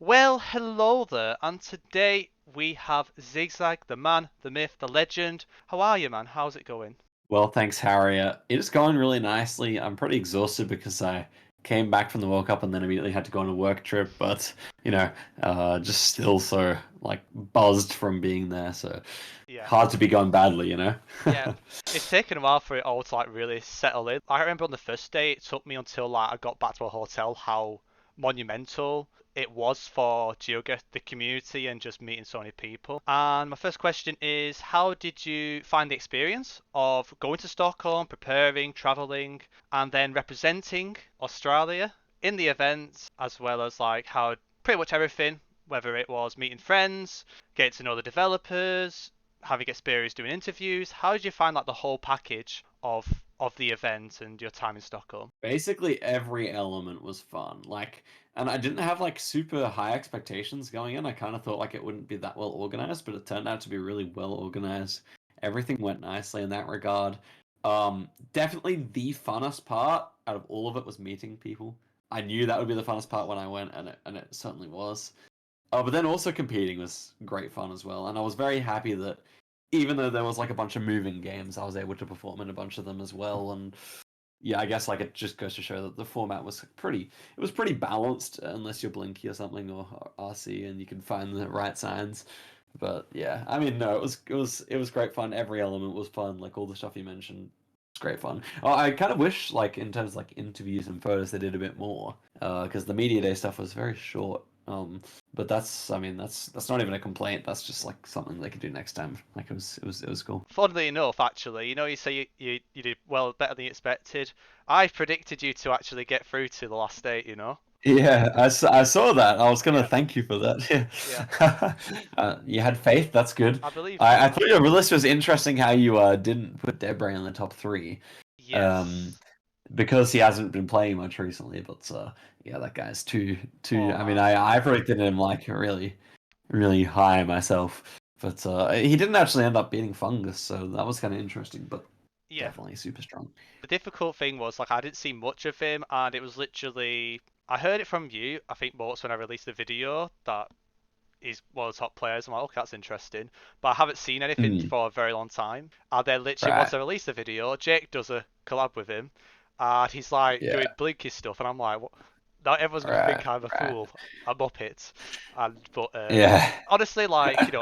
Well, hello there, and today we have Zigzag, the man, the myth, the legend. How are you, man? How's it going? Well, thanks, Harriet. It is going really nicely. I'm pretty exhausted because I came back from the World Cup and then immediately had to go on a work trip, but you know, just still so like buzzed from being there. So Yeah. hard to be going badly. Yep. It's taken a while for it all to really settle in. I remember on the first day, it took me until I got back to a hotel how monumental it was for Geoga, the community, and just meeting so many people. And my first question is, how did you find the experience of going to Stockholm, preparing, traveling, and then representing Australia in the event, as well as how pretty much everything, whether it was meeting friends, getting to know the developers, having experience doing interviews. How did you find the whole package of the event and your time in Stockholm? Basically every element was fun. And I didn't have like super high expectations going in. I kind of thought like it wouldn't be that well organized, but it turned out to be really well organized. Everything went nicely in that regard. Definitely the funnest part out of all of it was meeting people. I knew that would be the funnest part when I went, and it certainly was. But then also competing was great fun as well, and I was very happy that even though there was like a bunch of moving games, I was able to perform in a bunch of them as well. And yeah, I guess like it just goes to show that the format was pretty balanced, unless you're Blinky or something or RC, and you can find the right signs. But yeah, I mean, no, it was great fun. Every element was fun. Like all the stuff you mentioned, it's great fun. Oh, I kind of wish, like in terms of like interviews and photos, they did a bit more. Because the media day stuff was very short. But I mean, that's not even a complaint. That's just like something they could do next time. Like it was cool. Funnily enough, actually, you say you did well, better than you expected. I predicted you to actually get through to the last eight. Yeah, I saw that. I was gonna Yeah, thank you for that. yeah. Yeah. You had faith. That's good. I believed in I you. thought your list was interesting how you didn't put Debray in the top three, um, Yes. because he hasn't been playing much recently. But yeah, that guy's too. Oh I mean, man. I predicted him like really really high myself, but he didn't actually end up beating Fungus, so that was kind of interesting. But Yeah. definitely super strong. The difficult thing was I didn't see much of him, and it was literally I heard it from you. I think most when I released the video that he's one of the top players. I'm like, okay, that's interesting. But I haven't seen anything Mm, for a very long time. And then literally once right. I release the video, Jake does a collab with him, and he's like Yeah. doing Blinky stuff, and I'm like, what? Now everyone's gonna think Right. I'm a Right. fool, a muppet. And but Yeah. honestly,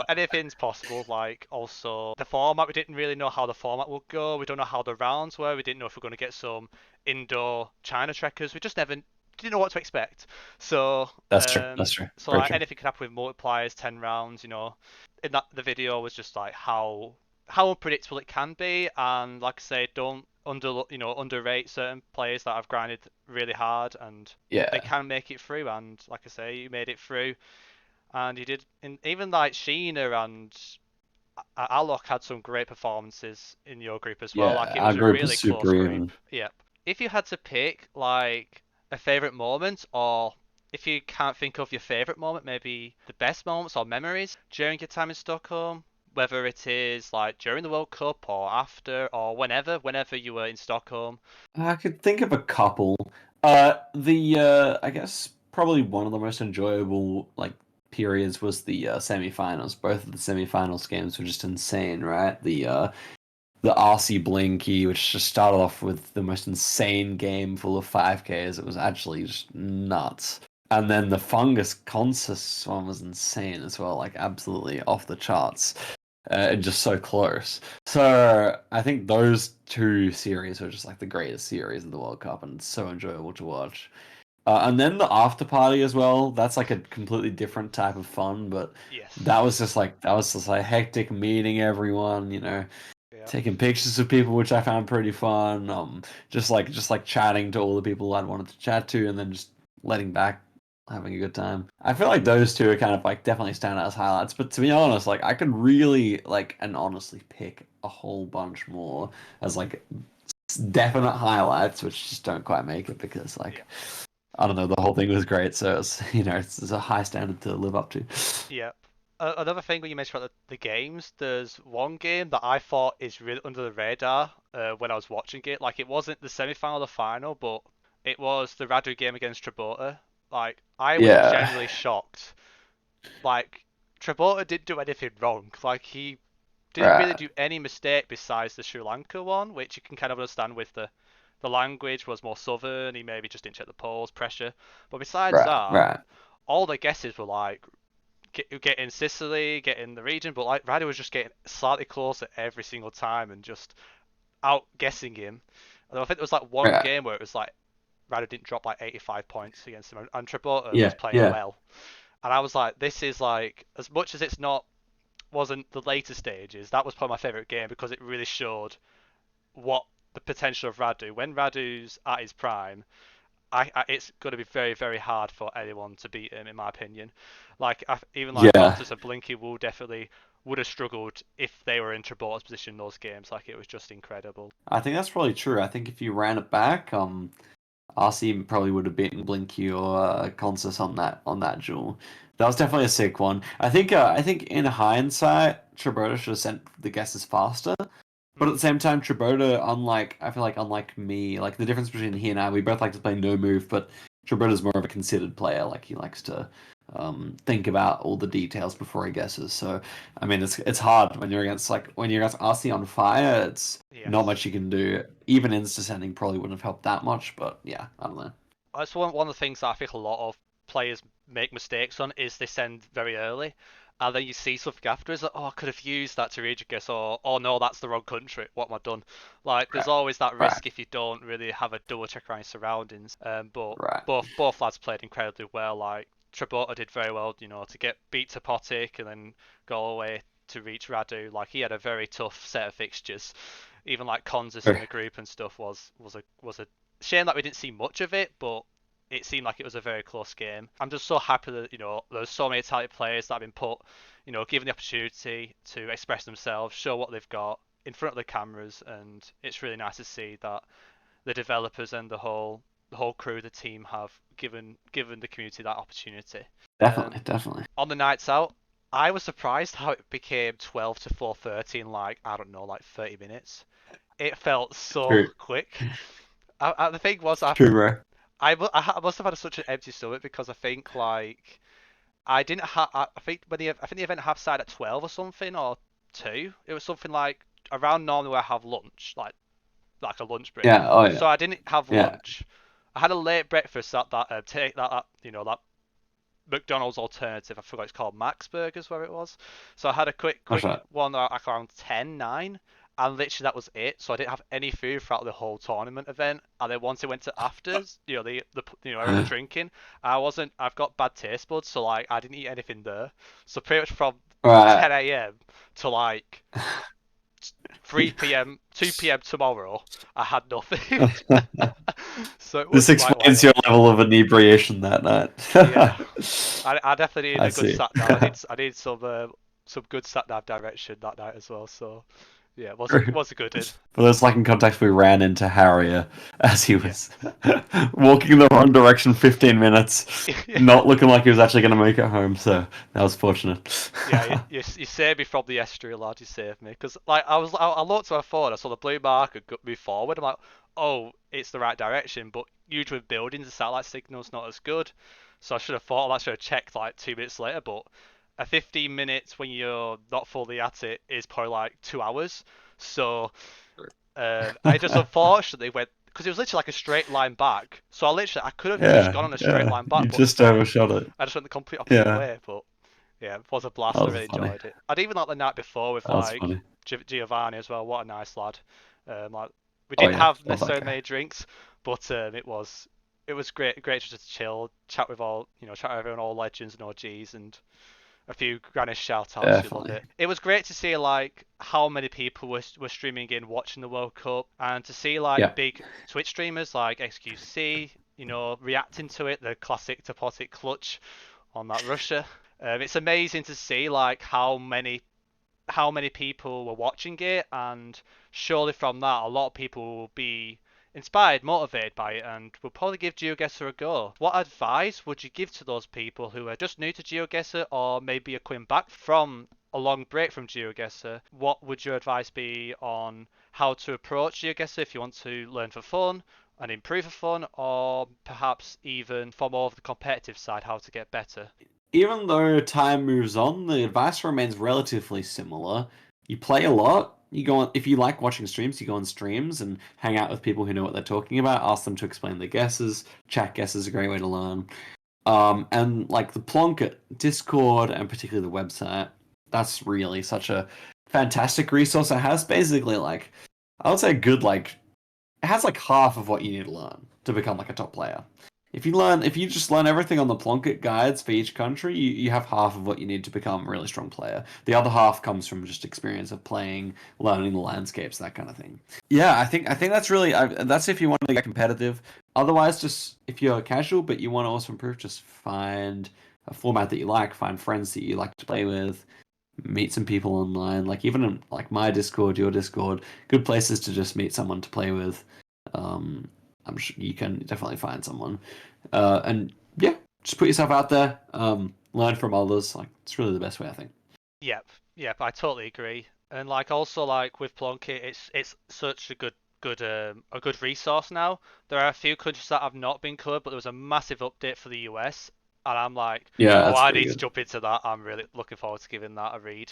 anything's possible. Like also the format, we didn't really know how the format would go. We don't know how the rounds were. We didn't know if we are going to get some indoor China trekkers. We just never didn't know what to expect. So That's true. That's true. Very true. anything could happen with multipliers, 10 rounds. In that the video was just like how unpredictable it can be, and like I say, don't underrate certain players that have grinded really hard and they Yeah. can make it through. And like I say, you made it through, and you did. And even Sheena and Alok had some great performances in your group as well. Like Yeah. it Our was a group was really super close group. even. Yep. If you had to pick a favorite moment, or if you can't think of your favorite moment, maybe the best moments or memories during your time in Stockholm, whether it is like during the World Cup or after or whenever you were in Stockholm. I could think of a couple. The I guess probably one of the most enjoyable like periods was the semifinals. Both of the semifinals games were just insane, right? The RC Blinky, which just started off with the most insane game full of 5Ks. It was actually just nuts. And then the Fungus Consus one was insane as well, like absolutely off the charts, and just so close. So I think those two series were just like the greatest series of the World Cup, and so enjoyable to watch. And then the after party as well. That's like a completely different type of fun, but Yes. that was just like hectic meeting everyone, Yeah. taking pictures of people, which I found pretty fun. Just like chatting to all the people I'd wanted to chat to, and then just letting back, having a good time. I feel like those two are kind of like definitely stand out as highlights. But to be honest, like I could really like and honestly pick a whole bunch more as like definite highlights, which just don't quite make it because Yeah. like I don't know, the whole thing was great. So it's a high standard to live up to. Yep. Another thing when you mentioned about the games, there's one game that I thought is really under the radar when I was watching it. Like it wasn't the semi-final or the final, but it was the Radu game against Trabota. Like, I was Yeah. genuinely shocked. Like, Trabota didn't do anything wrong. Like, he didn't really Right. do any mistake besides the Sri Lanka one, which you can kind of understand with the language was more southern. He maybe just didn't check the polls, pressure. But besides Right. that, Right. all the guesses were like getting Sicily, getting the region, but like Radu was just getting slightly closer every single time and just outguessing him. Although I think there was like one Right. game where it was like Radu didn't drop like 85 points against him, and Trabota was Yeah. playing Yeah. well. And I was like, this is like, as much as it's not wasn't the later stages, that was probably my favorite game because it really showed what the potential of Radu. When Radu's at his prime, it's going to be very, very hard for anyone to beat him, in my opinion. Like even like Yeah. Pontus and Blinky will definitely would have struggled if they were in Trabota's position in those games. Like it was just incredible. I think that's probably true. I think if you ran it back, RC probably would have beaten Blinky or Consus on that duel. That was definitely a sick one. I think in hindsight, Tribota should have sent the guesses faster. But at the same time, Tribota, I feel like unlike me, like the difference between he and I, we both like to play no move, but Tribota's more of a considered player. Like he likes to think about all the details before he guesses. So I mean, it's hard when you're against RC on fire. It's not Yes. much you can do. Even insta sending probably wouldn't have helped that much. But yeah, I don't know. That's one of the things that I think a lot of players make mistakes on is they send very early, and then you see something after. It's like, oh, I could have used that to read your guess, or oh no, that's the wrong country. What am I done? Like, there's Right, always that right, risk if you don't really have a double check around your surroundings. But right. both lads played incredibly well. Like Trabota did very well, to get beat to Potic and then go all the way to reach Radu. Like he had a very tough set of fixtures. Even like Konzus in Sure. the group and stuff was a shame that we didn't see much of it, but it seemed like it was a very close game. I'm just so happy that there's so many talented players that have been put, given the opportunity to express themselves, show what they've got in front of the cameras, and it's really nice to see that the developers and the whole crew, the team have given the community that opportunity. Definitely, definitely. On the nights out, I was surprised how it became 12 to 4:30 in like I don't know, like 30 minutes. It felt so True, quick. The thing was, true, bro. I must have had such an empty stomach because I think like I didn't have I think the event half started at 12 or something or 2. It was something like around normally where I have lunch, like a lunch break. Yeah. Oh So yeah. I didn't have Yeah. lunch. I had a late breakfast at that take that McDonald's alternative. I forgot it's called Max Burgers where it was. So I had a That's quick right. one like around 10:09, and literally that was it. So I didn't have any food throughout the whole tournament event. And then once it went to afters, the everyone was drinking. I've got bad taste buds, so like I didn't eat anything there. So pretty much from Right. 10 a.m. to like 3 p.m., 2 p.m. tomorrow, I had nothing. So it This was quite explains wild. your level of inebriation that night. Yeah, I definitely needed I a good see. sat nav. I need some good sat nav direction that night as well. So yeah, it was a good one. For those lacking context, we ran into Harrier as he Yeah. was walking in the wrong direction 15 minutes, Yeah. not looking like he was actually going to make it home, so that was fortunate. Yeah, you saved me from the estuary, lad. You saved me because like I looked at my phone, I saw the blue marker move forward. I'm like, oh, it's the right direction. But usually with buildings, the satellite signal's not as good, so I should have thought I should have checked like 2 minutes later. But a 15 minutes when you're not fully at it is probably like 2 hours. So I just unfortunately went because it was literally like a straight line back. So I could have just Yeah, gone on a straight yeah, line you back, but just instead overshot it. I just went the complete opposite Yeah, way. But yeah, it was a that blast. I was really funny. enjoyed it. I'd even like the night before with That was like funny. Giovanni as well. What a nice lad. Like we Oh didn't yeah, have love that necessarily guy. many drinks, but it was great just to chill, chat with chat with everyone, all legends and OGs, and a few Granish shout outs. You love Definitely. it. It was great to see like how many people were streaming in watching the World Cup, and to see like Yeah. big Twitch streamers like XQC, reacting to it, the classic Topotic clutch on that Russia. It's amazing to see like how many people were watching it, and surely from that, a lot of people will be inspired, motivated by it, and will probably give GeoGuessr a go. What advice would you give to those people who are just new to GeoGuessr or maybe are coming back from a long break from GeoGuessr? What would your advice be on how to approach GeoGuessr if you want to learn for fun, and improve for fun, or perhaps even for more of the competitive side, how to get better? Even though time moves on, the advice remains relatively similar. You play a lot. You go on, if you like watching streams, you go on streams and hang out with people who know what they're talking about. Ask them to explain their guesses. Chat guesses is a great way to learn. And like the Plonket Discord and particularly the website, that's really such a fantastic resource. It has basically like, I would say, good like it has like half of what you need to learn to become like a top player. If you just learn everything on the Plonket guides for each country, you have half of what you need to become a really strong player. The other half comes from just experience of playing, learning the landscapes, that kind of thing. Yeah, I think that's really that's if you want to get competitive. Otherwise, just if you're casual but you want to also improve, just find a format that you like, find friends that you like to play with, meet some people online. Like even in like my Discord, your Discord, good places to just meet someone to play with. Um, I'm sure you can definitely find someone. And yeah, just put yourself out there. Learn from others. Like it's really the best way, I think. Yep, yep, I totally agree. And like also like with Plonky, it's such a good resource now. There are a few countries that have not been covered, but there was a massive update for the US, and I'm like, Yeah, oh, that's I pretty need to good. jump into that. I'm really looking forward to giving that a read.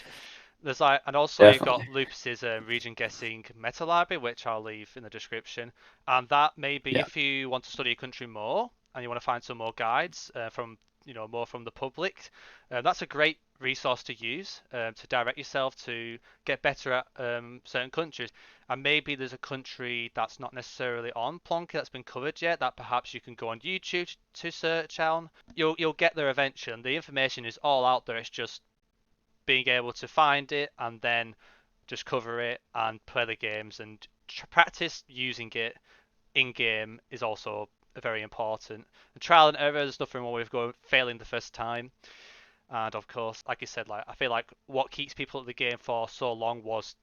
There's like, and also you've got Definitely. Lupus's region guessing meta library, which I'll leave in the description. And that maybe Yeah. if you want to study a country more and you want to find some more guides from more from the public, that's a great resource to use to direct yourself to get better at certain countries. And maybe there's a country that's not necessarily on Plonky that's been covered yet that perhaps you can go on YouTube to search on. You'll get there eventually. And the information is all out there. It's just being able to find it and then just cover it and play the games and practice using it in game is also very important. And trial and error, there's nothing wrong with going failing the first time. And of course, like you said, like I feel like what keeps people at the game for so long was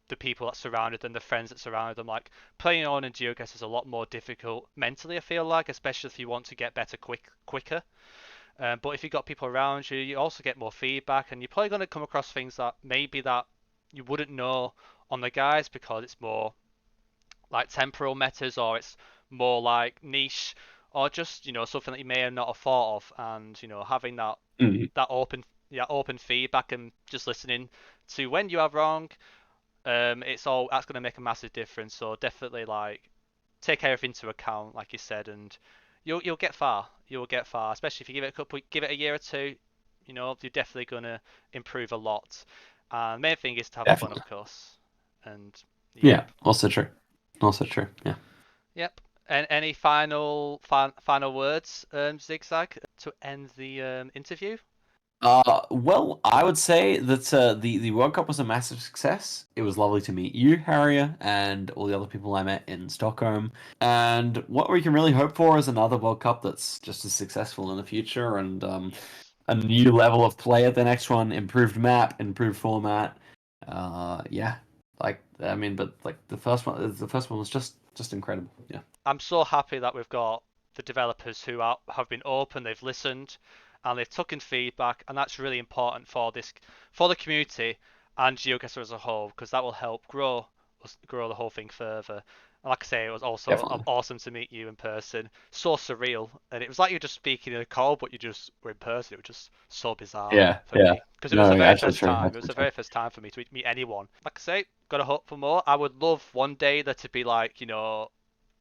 the people that surrounded them, the friends that surrounded them. Like playing on in GeoGuess is a lot more difficult mentally. I feel like, especially if you want to get better quicker. But if you've got people around you, you also get more feedback, and you're probably going to come across things that maybe that you wouldn't know on the guides because it's more like temporal metas or it's more like niche or just something that you may not have thought of, and having Mhm. that open feedback and just listening to when you are wrong, that's going to make a massive difference. So definitely like take everything into account, like you said, and you'll get far. You'll get far, especially if you give it a year or two. You're definitely gonna improve a lot. And the main thing is to have fun, Definitely. of course. And Yeah. yep, Also true. Also true. Yeah. yep. And any final words, Zigzag, to end the interview? Well, I would say that the World Cup was a massive success. It was lovely to meet you, Harrier, and all the other people I met in Stockholm. And what we can really hope for is another World Cup that's just as successful in the future, and Yes. a new level of play at the next one, improved map, improved format. Yeah, like I mean, but like the first one was just incredible. Yeah, I'm so happy that we've got the developers who have been open, they've listened, and they've taken feedback, and that's really important for the community and GeoGuessr as a whole, because that will help grow the whole thing further. And like I say, it was also definitely. awesome to meet you in person. So surreal, and it was like you're just speaking in a call, but you just were in person. It was just so bizarre Yeah, for yeah. me because it was No, the yeah, very actually first true. time. It was Actually the true. very first time for me to meet anyone. Like I say, got to hope for more. I would love one day there to be like a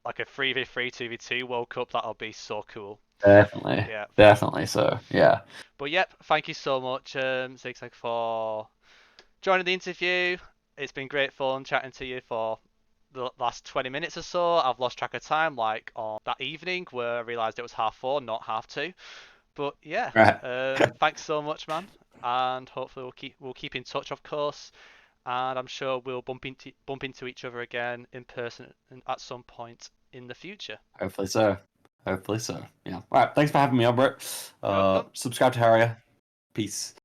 3v3 2v2 World Cup. That'll be so cool. Definitely, Yeah. definitely. So yeah. But yep, thank you so much, Zigzag, for joining the interview. It's been great fun chatting to you for the last 20 minutes or so. I've lost track of time, like on that evening where I realised it was half four, not half two. But yeah, Right. thanks so much, man. And hopefully we'll keep in touch, of course. And I'm sure we'll bump into each other again in person at some point in the future. Hopefully so. Hopefully so. Yeah. All right. Thanks for having me on, bro. You're welcome. Subscribe to Harrier. Peace.